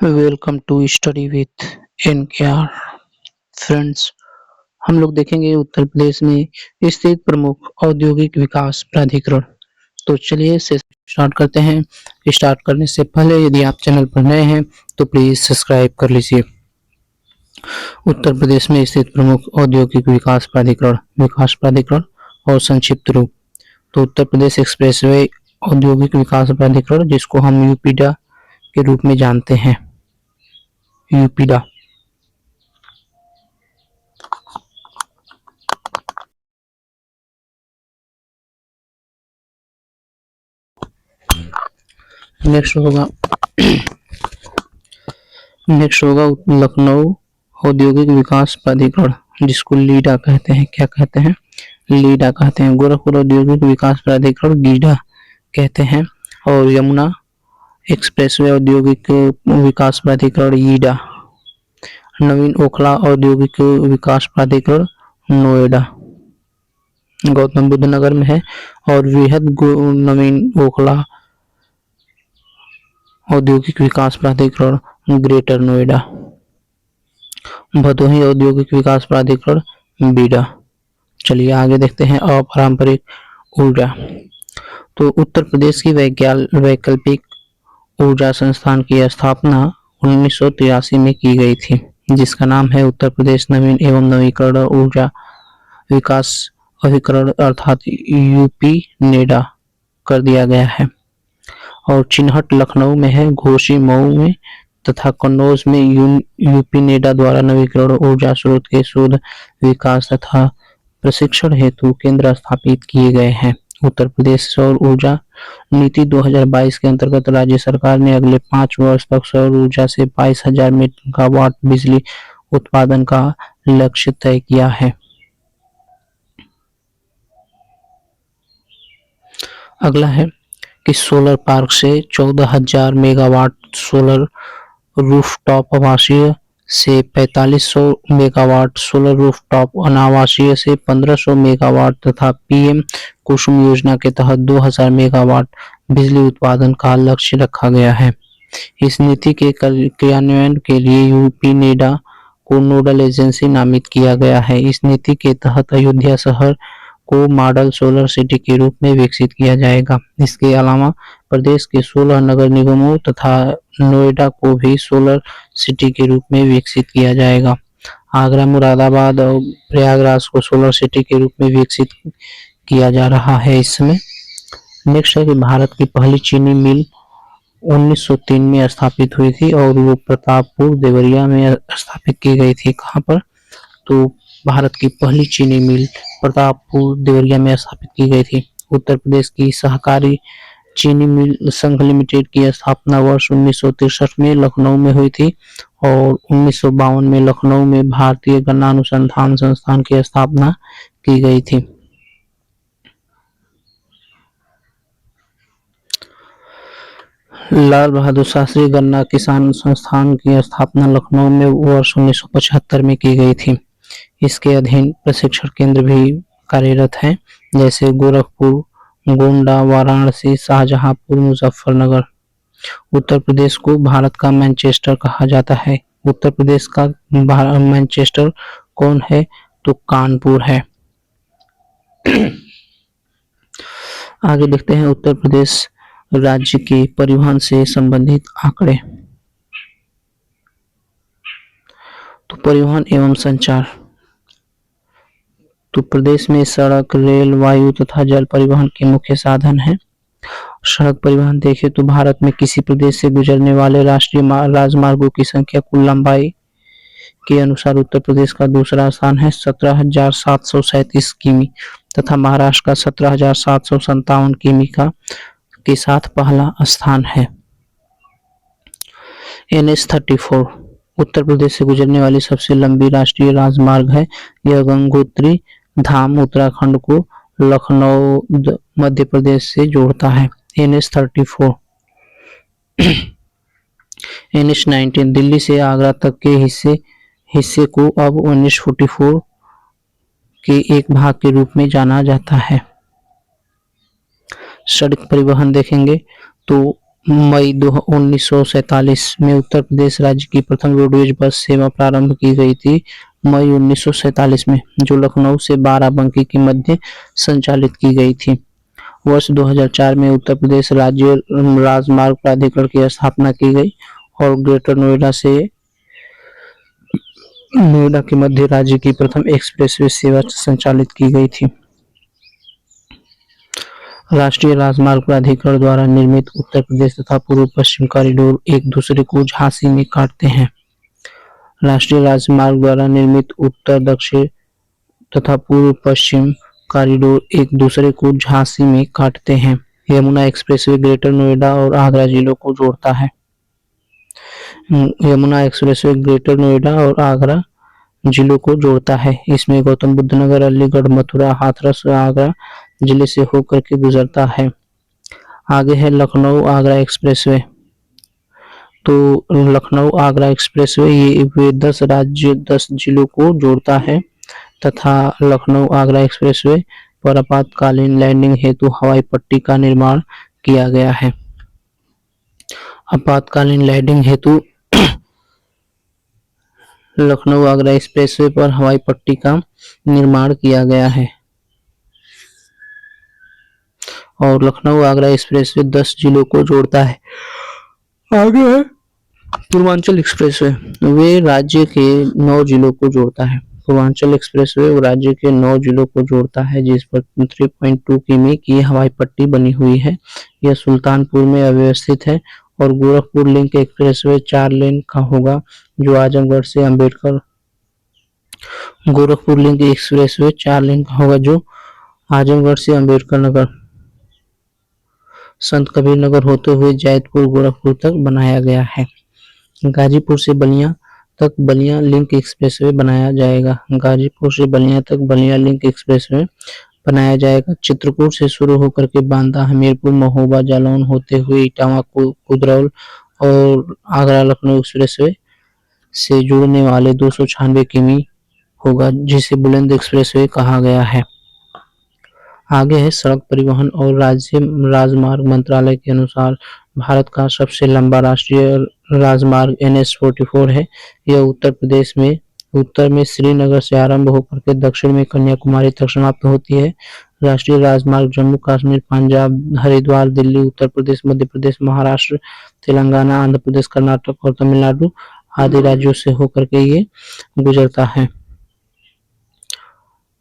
Welcome to study with NKR. Friends, हम लोग देखेंगे उत्तर प्रदेश में स्थित प्रमुख औद्योगिक विकास प्राधिकरण। तो चलिए से स्टार्ट करते हैं। स्टार्ट करने से पहले यदि आप चैनल पर नए हैं तो प्लीज सब्सक्राइब कर लीजिए। उत्तर प्रदेश में स्थित प्रमुख औद्योगिक विकास प्राधिकरण और संक्षिप्त रूप। तो उत्तर प्रदेश एक्सप्रेसवे औद्योगिक विकास प्राधिकरण, जिसको हम यूपीडा के रूप में जानते हैं। यूपीडा। नेक्स्ट होगा लखनऊ औद्योगिक विकास प्राधिकरण, जिसको लीडा कहते हैं। क्या कहते हैं? लीडा कहते हैं। गोरखपुर औद्योगिक विकास प्राधिकरण गीडा कहते हैं। और यमुना एक्सप्रेसवे औद्योगिक विकास प्राधिकरण ईडा। नवीन ओखला औद्योगिक विकास प्राधिकरण नोएडा, गौतम बुद्ध नगर में है। और वृहद नवीन ओखला औद्योगिक विकास प्राधिकरण ग्रेटर नोएडा। भदोही औद्योगिक विकास प्राधिकरण बीडा। चलिए आगे देखते हैं अपारंपरिक ऊर्जा। तो उत्तर प्रदेश की वैकल्पिक ऊर्जा संस्थान की स्थापना 1983 में की गई थी, जिसका नाम है उत्तर प्रदेश नवीन एवं नवीकरण ऊर्जा विकास अभिकरण अर्थात यूपी नेडा कर दिया गया है। और चिन्हट लखनऊ में है, घोसी मऊ में तथा कन्नौज में यूपी नेडा द्वारा नवीकरण ऊर्जा स्रोत के शोध विकास तथा प्रशिक्षण हेतु केंद्र स्थापित किए गए हैं। उत्तर प्रदेश सौर ऊर्जा नीति 2022 के अंतर्गत राज्य सरकार ने अगले 5 वर्ष तक सौर ऊर्जा से 22,000 मेगावाट बिजली उत्पादन का लक्ष्य तय किया है। अगला है कि सोलर पार्क से 14,000 मेगावाट सोलर रूफटॉप आवासीय से 4500 मेगावाट सोलर रूफटॉप अनावासीय से 1500 मेगावाट तथा पीएम कुसुम योजना के तहत 2000 मेगावाट बिजली उत्पादन का लक्ष्य रखा गया है। इस नीति के क्रियान्वयन के लिए यूपी नेडा को नोडल एजेंसी नामित किया गया है। इस नीति के तहत अयोध्या शहर को मॉडल सोलर सिटी के रूप में विकसित किया जाएगा। इसके अलावा प्रदेश के 16 नगर निगमों तथा नोएडा को भी सोलर सिटी के रूप में विकसित किया जाएगा। आगरा, मुरादाबाद और प्रयागराज को सोलर सिटी के रूप में विकसित किया जा रहा है इस समय। नेक्स्ट है कि भारत की पहली चीनी मिल 1903 में स्थापित हुई थी और वो प्रतापपुर देवरिया में स्थापित की गई थी। कहाँ पर? तो भारत की पहली चीनी मिल प्रतापपुर देवरिया में स्थापित की गई थी। उत्तर प्रदेश की सहकारी चीनी मिल संघ लिमिटेड की स्थापना वर्ष 1963 में लखनऊ में हुई थी और 1952 में लखनऊ में भारतीय गन्ना अनुसंधान संस्थान की स्थापना की गई थी। लाल बहादुर शास्त्री गन्ना किसान संस्थान की स्थापना लखनऊ में वर्ष 1975 में की गई थी। इसके अधीन प्रशिक्षण केंद्र भी कार्यरत हैं, जैसे गोरखपुर, गोंडा, वाराणसी, शाहजहांपुर, मुजफ्फरनगर। उत्तर प्रदेश को भारत का मैनचेस्टर कहा जाता है। उत्तर प्रदेश का मैनचेस्टर कौन है? तो कानपुर है। आगे देखते हैं उत्तर प्रदेश राज्य के परिवहन से संबंधित आंकड़े। तो परिवहन एवं संचार। तो प्रदेश में सड़क, रेल, वायु तथा जल परिवहन के मुख्य साधन हैं। सड़क परिवहन देखें तो भारत में किसी प्रदेश से गुजरने वाले राष्ट्रीय राजमार्गों की संख्या कुल लंबाई के अनुसार उत्तर प्रदेश का दूसरा स्थान है 17,737 किमी तथा महाराष्ट्र का 17,757 किमी का के साथ पहला स्थान है। NH-34 उत्तर प्रदेश से गुजरने वाली सबसे लंबी राष्ट्रीय राजमार्ग है। यह गंगोत्री धाम उत्तराखंड को लखनऊ मध्य प्रदेश से जोड़ता है। NH-34। NH-19 दिल्ली से आगरा तक के हिस्से को अब NH-44 के एक भाग के रूप में जाना जाता है। सड़क परिवहन देखेंगे तो मई 1947 में उत्तर प्रदेश राज्य की प्रथम रोडवेज बस सेवा प्रारंभ की गई थी। मई 1947 में, जो लखनऊ से बाराबंकी के मध्य संचालित की गई थी। वर्ष 2004 में उत्तर प्रदेश राज्य राजमार्ग प्राधिकरण की स्थापना की गई और ग्रेटर नोएडा के मध्य राज्य की प्रथम एक्सप्रेसवे सेवा संचालित की गई थी। राष्ट्रीय राजमार्ग प्राधिकरण द्वारा निर्मित उत्तर प्रदेश तथा पूर्व पश्चिम कॉरिडोर एक दूसरे को झांसी में काटते हैं। राष्ट्रीय राजमार्ग द्वारा निर्मित उत्तर दक्षिण तथा पूर्व पश्चिम कॉरिडोर एक दूसरे को झांसी में काटते हैं। यमुना एक्सप्रेसवे ग्रेटर नोएडा और आगरा जिलों को जोड़ता है। यमुना एक्सप्रेसवे ग्रेटर नोएडा और आगरा जिलों को जोड़ता है। इसमें गौतम बुद्ध नगर, अलीगढ़, मथुरा, हाथरस आगरा जिले से होकर के गुजरता है। आगे है लखनऊ आगरा एक्सप्रेसवे। तो लखनऊ आगरा एक्सप्रेसवे ये 10 जिलों को जोड़ता है तथा लखनऊ आगरा एक्सप्रेसवे पर आपातकालीन लैंडिंग हेतु हवाई पट्टी का निर्माण किया गया है। आपातकालीन लैंडिंग हेतु लखनऊ आगरा एक्सप्रेसवे पर हवाई पट्टी का निर्माण किया गया है और लखनऊ आगरा एक्सप्रेसवे 10 जिलों को जोड़ता है। आगे है पूर्वांचल एक्सप्रेसवे। वे राज्य के 9 जिलों को जोड़ता है। पूर्वांचल एक्सप्रेसवे राज्य के 9 जिलों को जोड़ता है, जिस पर 3.2 किमी की हवाई पट्टी बनी हुई है। यह सुल्तानपुर में अवस्थित है और गोरखपुर लिंक एक्सप्रेसवे 4 लेन का होगा, जो आजमगढ़ से अंबेडकर गोरखपुर लिंक एक्सप्रेसवे 4 लेन का होगा, जो आजमगढ़ से अंबेडकर नगर, संत कबीर नगर होते हुए जैतपुर गोरखपुर तक बनाया गया है। गाजीपुर से बलिया तक बलिया लिंक एक्सप्रेसवे बनाया जाएगा। गाजीपुर से बलिया तक बलिया लिंक एक्सप्रेसवे बनाया जाएगा। चित्रकूट से शुरू होकर के बांदा, हमीरपुर, महोबा, जालौन होते हुए इटावा, कुदरौल और आगरा लखनऊ एक्सप्रेसवे से जुड़ने वाले 296 किमी होगा, जिसे बुलंद एक्सप्रेसवे कहा गया है। आगे है सड़क परिवहन और राज्य राजमार्ग मंत्रालय के अनुसार भारत का सबसे लंबा राष्ट्रीय राजमार्ग NH-44 है। यह उत्तर में श्रीनगर से आरंभ होकर के दक्षिण में कन्याकुमारी तक समाप्त होती है। राष्ट्रीय राजमार्ग जम्मू कश्मीर, पंजाब, हरिद्वार, दिल्ली, उत्तर प्रदेश, मध्य प्रदेश, महाराष्ट्र, तेलंगाना, आंध्र प्रदेश, कर्नाटक और तमिलनाडु आदि राज्यों से होकर के ये गुजरता है।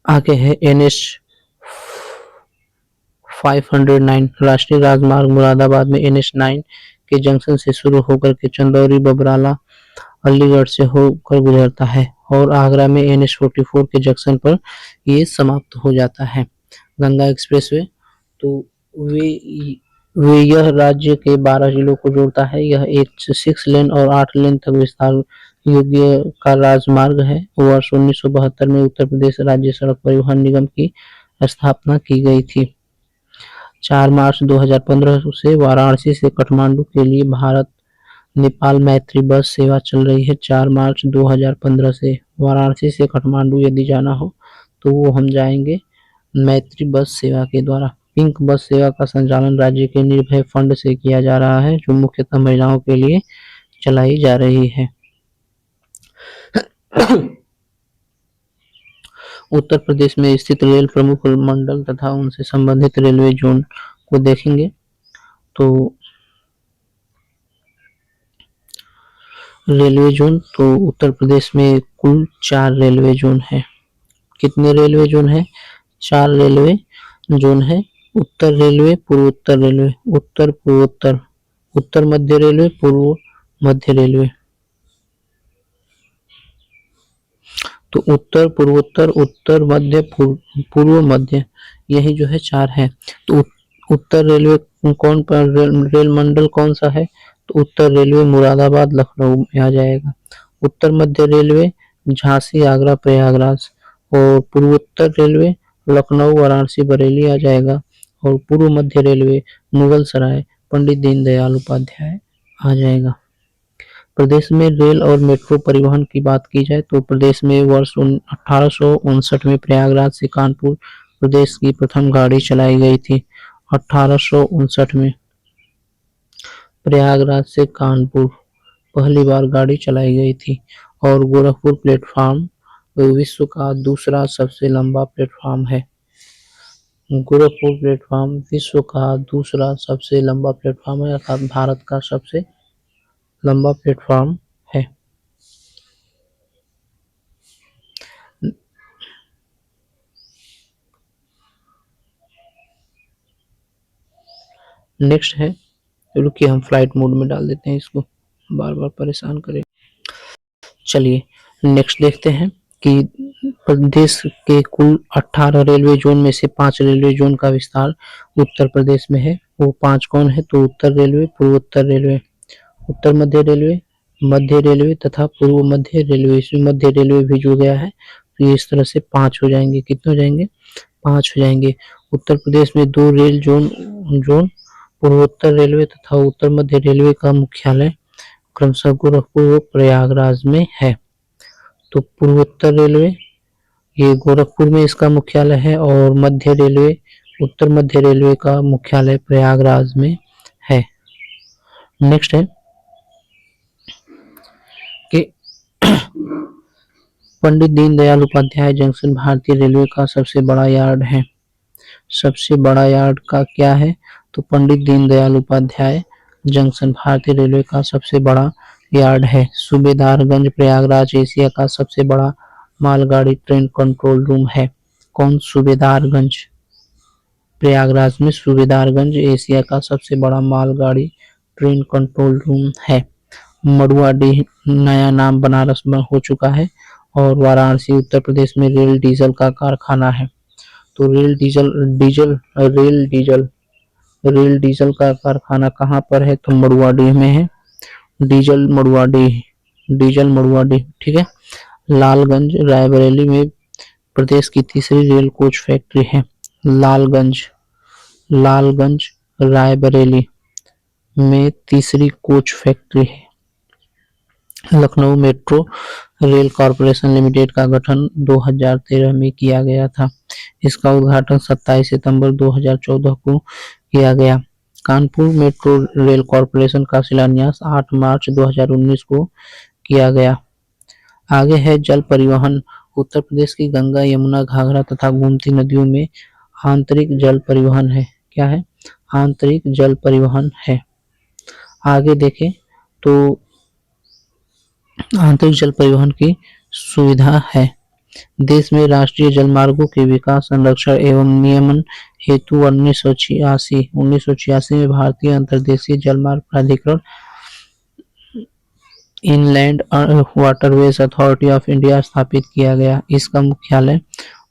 आगे है NH-509 राष्ट्रीय राजमार्ग मुरादाबाद में NH-9 के जंक्शन से शुरू होकर के चंदौरी, बबराला, अलीगढ़ से होकर गुजरता है और आगरा में NH-44 के जंक्शन पर ये समाप्त हो जाता है। गंगा एक्सप्रेसवे तो वे यह राज्य के 12 जिलों को जोड़ता है। यह एक 6 लेन और 8 लेन तक विस्तार योग्य का राजमार्ग है। वर्ष 1972 में उत्तर प्रदेश राज्य सड़क परिवहन निगम की स्थापना की गई थी। 4 मार्च 2015 से वाराणसी से काठमांडू के लिए भारत नेपाल मैत्री बस सेवा चल रही है। 4 मार्च 2015 से वाराणसी से काठमांडू यदि जाना हो तो वो हम जाएंगे मैत्री बस सेवा के द्वारा। पिंक बस सेवा का संचालन राज्य के निर्भय फंड से किया जा रहा है, जो मुख्यतः महिलाओं के लिए चलाई जा रही है। उत्तर प्रदेश में स्थित रेल प्रमुख मंडल तथा उनसे संबंधित रेलवे जोन को देखेंगे तो रेलवे जोन तो उत्तर प्रदेश में कुल 4 रेलवे जोन है। कितने रेलवे जोन है? 4 रेलवे जोन है। उत्तर रेलवे, पूर्वोत्तर रेलवे, उत्तर पूर्वोत्तर, उत्तर मध्य रेलवे, पूर्व मध्य रेलवे। तो उत्तर पूर्वोत्तर, उत्तर मध्य, पूर्व मध्य, यही जो है 4 है। तो उत्तर रेलवे रेल मंडल कौन सा है? तो उत्तर रेलवे मुरादाबाद लखनऊ में आ जाएगा। उत्तर मध्य रेलवे झांसी, आगरा, प्रयागराज और पूर्वोत्तर रेलवे लखनऊ, वाराणसी, बरेली आ जाएगा और पूर्व मध्य रेलवे मुगल सराय, पंडित दीनदयाल उपाध्याय आ जाएगा। प्रदेश में रेल और मेट्रो परिवहन की बात की जाए तो प्रदेश में वर्ष 1859 में प्रयागराज से कानपुर प्रदेश की प्रथम गाड़ी चलाई गई थी। 1859 में प्रयागराज से कानपुर पहली बार गाड़ी चलाई गई थी। और गोरखपुर प्लेटफॉर्म विश्व का दूसरा सबसे लंबा प्लेटफॉर्म है। गोरखपुर प्लेटफॉर्म विश्व का दूसरा सबसे लंबा प्लेटफॉर्म है, अर्थात भारत का सबसे लंबा प्लेटफॉर्म है। नेक्स्ट है, रुकिए हम फ्लाइट मोड में डाल देते हैं, इसको बार बार परेशान करें। चलिए नेक्स्ट देखते हैं कि प्रदेश के कुल 18 रेलवे जोन में से 5 रेलवे जोन का विस्तार उत्तर प्रदेश में है। वो 5 कौन है? तो उत्तर रेलवे, पूर्वोत्तर रेलवे, उत्तर मध्य रेलवे तथा पूर्व मध्य रेलवे। इसमें मध्य रेलवे भी जुड़ गया है, तो ये इस तरह से 5 हो जाएंगे। कितने हो जाएंगे? 5 हो जाएंगे। उत्तर प्रदेश में 2 रेल जोन पूर्वोत्तर रेलवे तथा उत्तर मध्य रेलवे का मुख्यालय क्रमशः गोरखपुर व प्रयागराज में है। तो पूर्वोत्तर रेलवे ये गोरखपुर में इसका मुख्यालय है, और मध्य रेलवे उत्तर मध्य रेलवे का मुख्यालय प्रयागराज में है। नेक्स्ट है कि पंडित दीनदयाल उपाध्याय जंक्शन भारतीय रेलवे का सबसे बड़ा यार्ड है। सबसे बड़ा यार्ड का क्या है? तो पंडित दीनदयाल उपाध्याय जंक्शन भारतीय रेलवे का सबसे बड़ा यार्ड है। सूबेदारगंज प्रयागराज एशिया का सबसे बड़ा मालगाड़ी ट्रेन कंट्रोल रूम है। कौन? सूबेदारगंज। प्रयागराज में सूबेदारगंज एशिया का सबसे बड़ा मालगाड़ी ट्रेन कंट्रोल रूम है। मड़ुआडीह नया नाम बनारस में हो चुका है। और वाराणसी उत्तर प्रदेश में रेल डीजल का कारखाना है। तो रेल डीजल का कारखाना कहाँ पर है? तो मड़ुआडीह में है। डीजल मड़ुआडीह, ठीक है। लालगंज रायबरेली में प्रदेश की तीसरी रेल कोच फैक्ट्री है। लालगंज रायबरेली में तीसरी कोच फैक्ट्री है। Lucknow metro rail corporation limited का गठन 2013 में किया गया था। इसका उद्घाटन 27 सितंबर 2014 को किया गया। कानपुर मेट्रो रेल कॉरपोरेशन का शिलान्यास 8 मार्च 2019 को किया गया। आगे है जल परिवहन। उत्तर प्रदेश की गंगा, यमुना, घाघरा तथा गोमती नदियों में आंतरिक जल परिवहन है। क्या है? आंतरिक जल परिवहन है। आगे देखें तो आंतरिक जल परिवहन की सुविधा है। देश में राष्ट्रीय जलमार्गों के विकास, संरक्षण एवं नियमन हेतु 1986 में भारतीय अंतर्देशीय जलमार्ग प्राधिकरण inland waterways authority of India स्थापित किया गया। इसका मुख्यालय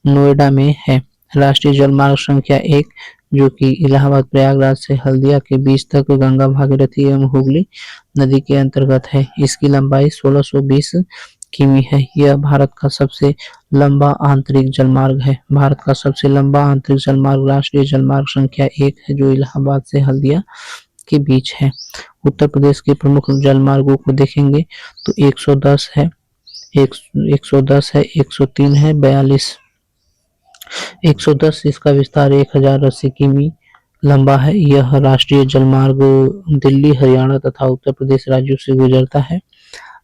नोएडा में है। राष्ट्रीय जलमार्ग संख्या 1 जो कि इलाहाबाद प्रयागराज से हल्दिया के बीच तक गंगा भागीरथी एवं हुगली नदी के अंतर्गत है। इसकी लंबाई 1620 किमी है। यह भारत का सबसे लंबा आंतरिक जलमार्ग है। भारत का सबसे लंबा आंतरिक जलमार्ग राष्ट्रीय जलमार्ग संख्या 1 है, जो इलाहाबाद से हल्दिया के बीच है। उत्तर प्रदेश के प्रमुख जलमार्गों को देखेंगे तो 110 है, 103 है, 42। 110 इसका विस्तार 1080 किमी लंबा है। यह राष्ट्रीय जलमार्ग दिल्ली, हरियाणा तथा उत्तर प्रदेश राज्यों से गुजरता है।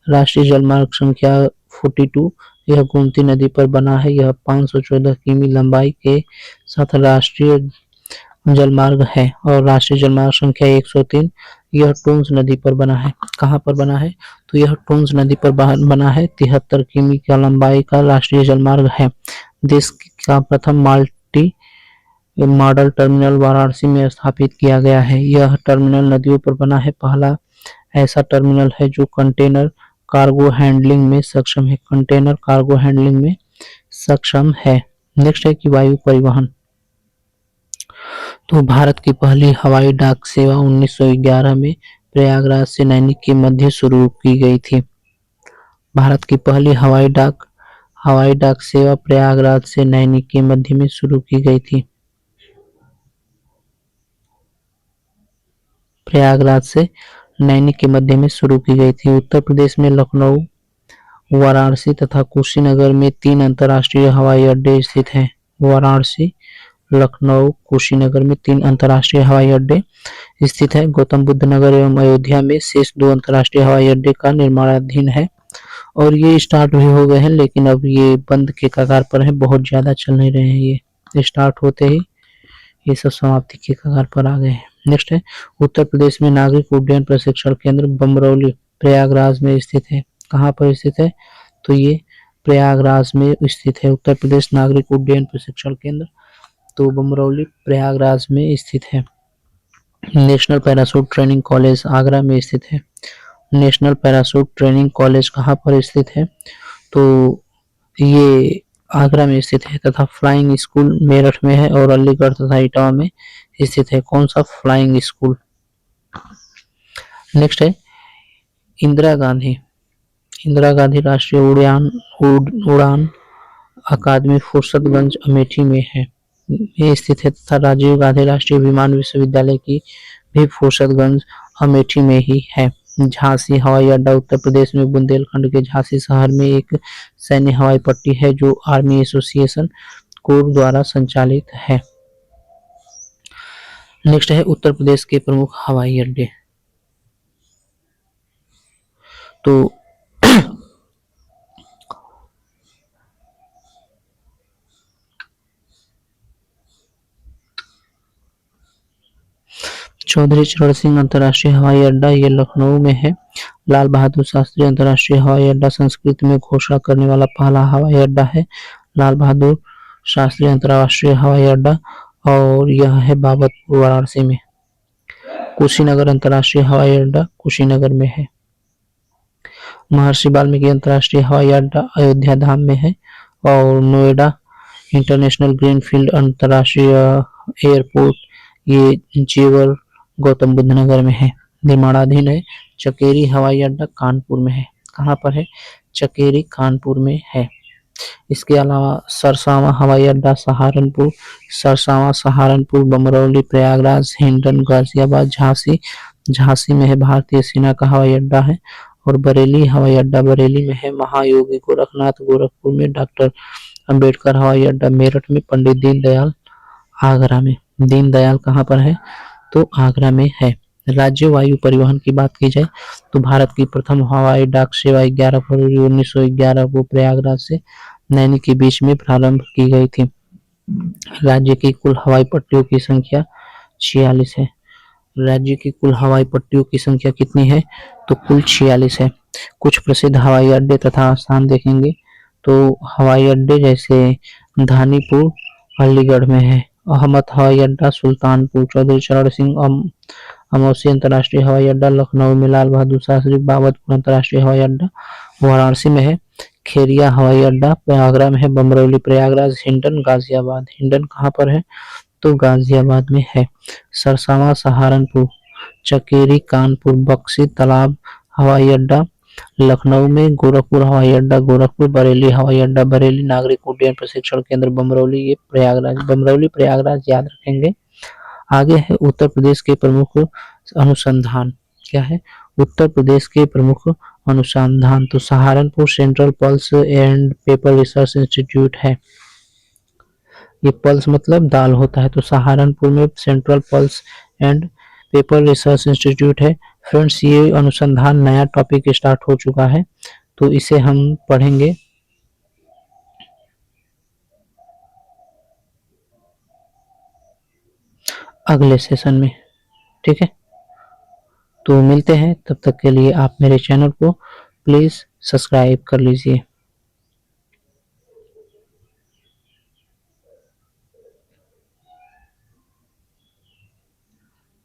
राष्ट्रीय जलमार्ग संख्या 42 यह गोमती नदी पर बना है। यह 514 किमी लंबाई के साथ राष्ट्रीय जलमार्ग है। और राष्ट्रीय जलमार्ग संख्या 103 यह टोंस नदी पर बना है। कहाँ पर बना है? तो यह टोंस नदी पर बना है। 73 किमी का लंबाई का राष्ट्रीय जलमार्ग है। देश का प्रथम मल्टी मॉडल टर्मिनल वाराणसी में स्थापित किया गया है। यह टर्मिनल नदियों पर बना है। पहला ऐसा टर्मिनल है जो कंटेनर कार्गो हैंडलिंग में सक्षम है। कंटेनर कार्गो हैंडलिंग में सक्षम है। नेक्स्ट है कि वायु परिवहन। तो भारत की पहली हवाई डाक सेवा 1911 में प्रयागराज से नैनी के मध्य शुरू की गई थी। भारत की पहली हवाई डाक सेवा प्रयागराज से नैनी के मध्य में शुरू की गई थी। प्रयागराज से नैनी के मध्य में शुरू की गई थी। उत्तर प्रदेश में लखनऊ, वाराणसी तथा कुशीनगर में 3 अंतर्राष्ट्रीय हवाई अड्डे स्थित हैं। वाराणसी, लखनऊ, कुशीनगर में 3 अंतर्राष्ट्रीय हवाई अड्डे स्थित है। गौतम बुद्ध नगर एवं अयोध्या में शेष 2 अंतर्राष्ट्रीय हवाई अड्डे का निर्माणाधीन है और ये स्टार्ट भी हो गए हैं, लेकिन अब ये बंद के कगार पर है, बहुत ज़्यादा चल नहीं रहे हैं। ये स्टार्ट होते ही ये सब समाप्ति के कगार पर आ गए हैं। नेक्स्ट है, उत्तर प्रदेश में नागरिक उड्डयन प्रशिक्षण केंद्र बमरौली प्रयागराज में स्थित है। कहाँ पर स्थित है? तो ये प्रयागराज में स्थित है। उत्तर प्रदेश नागरिक उड्डयन प्रशिक्षण केंद्र तो बमरौली प्रयागराज में स्थित है। National parachute training college Agra में स्थित है। नेशनल पैराशूट ट्रेनिंग कॉलेज कहाँ पर स्थित है? तो ये आगरा में स्थित है। तथा फ्लाइंग स्कूल मेरठ में है और अलीगढ़ तथा इटावा में स्थित है। कौन सा फ्लाइंग स्कूल? नेक्स्ट है, इंदिरा गांधी राष्ट्रीय उड़ान अकादमी फुर्सतगंज अमेठी में है, ये स्थित है। तथा राजीव गांधी राष्ट्रीय विमान विश्वविद्यालय की भी फुर्सतगंज अमेठी में ही है। झांसी हवाई अड्डा उत्तर प्रदेश में बुंदेलखंड के झांसी शहर में एक सैन्य हवाई पट्टी है जो आर्मी एसोसिएशन कोर द्वारा संचालित है। नेक्स्ट है, उत्तर प्रदेश के प्रमुख हवाई अड्डे। तो चौधरी चरण सिंह अंतर्राष्ट्रीय हवाई अड्डा ये लखनऊ में है। लाल बहादुर शास्त्री अंतर्राष्ट्रीय हवाई अड्डा संस्कृत में घोषणा करने वाला पहला हवाई अड्डा है। लाल बहादुर शास्त्री अंतर्राष्ट्रीय हवाई अड्डा और यह है बाबतपुर वाराणसी में। कुशीनगर अंतर्राष्ट्रीय हवाई अड्डा कुशीनगर में है। महर्षि वाल्मीकि अंतर्राष्ट्रीय हवाई अड्डा अयोध्या धाम में है और नोएडा इंटरनेशनल ग्रीनफील्ड अंतर्राष्ट्रीय एयरपोर्ट ये जेवर गौतम बुद्ध नगर में है, निर्माणाधीन है। चकेरी हवाई अड्डा कानपुर में है। कहाँ पर है? चकेरी कानपुर में है। इसके अलावा सरसावा हवाई अड्डा सहारनपुर, बमरौली प्रयागराज, हिंडन गाजियाबाद, झांसी में है भारतीय सेना का हवाई अड्डा है और बरेली हवाई अड्डा बरेली में है। महायोगी गोरखनाथ गोरखपुर में, डॉक्टर अंबेडकर हवाई अड्डा मेरठ में, पंडित दीनदयाल आगरा में। दीनदयाल कहाँ पर है? तो आगरा में है। राज्य वायु परिवहन की बात की जाए तो भारत की प्रथम हवाई डाक सेवा 11 फरवरी 1911 को प्रयागराज से नैनी के बीच में प्रारंभ की गई थी। राज्य की कुल हवाई पट्टियों की संख्या 46 है। राज्य की कुल हवाई पट्टियों की संख्या कितनी है? तो कुल 46 है। कुछ प्रसिद्ध हवाई अड्डे तथा स्थान देखेंगे तो हवाई अड्डे जैसे धानीपुर अलीगढ़ में है, अहमद हवाई अड्डा सुल्तानपुर, चौधरी चरण सिंह अमौसी अंतर्राष्ट्रीय हवाई अड्डा लखनऊ में, लाल बहादुर शास्त्री बाबतपुर अंतर्राष्ट्रीय हवाई अड्डा वाराणसी में है, खेरिया हवाई अड्डा आगरा में है, बमरौली प्रयागराज, हिंडन गाजियाबाद। हिंडन कहाँ पर है? तो गाजियाबाद में है। सरसावा सहारनपुर, चकेरी कानपुर, बक्सी तालाब हवाई अड्डा लखनऊ में, गोरखपुर हवाई अड्डा गोरखपुर, बरेली हवाई अड्डा बरेली, नागरिक उड्डयन प्रशिक्षण केंद्र बमरौली ये प्रयागराज। बमरौली प्रयागराज याद रखेंगे। आगे है उत्तर प्रदेश के प्रमुख अनुसंधान। क्या है? उत्तर प्रदेश के प्रमुख अनुसंधान तो Saharanpur central pulse and paper research institute है। ये पल्स मतलब दाल होता है, तो सहारनपुर में central pulse and paper research institute है। फ्रेंड्स, ये अनुसंधान नया टॉपिक स्टार्ट हो चुका है तो इसे हम पढ़ेंगे अगले सेशन में। ठीक है, तो मिलते हैं, तब तक के लिए आप मेरे चैनल को प्लीज सब्सक्राइब कर लीजिए।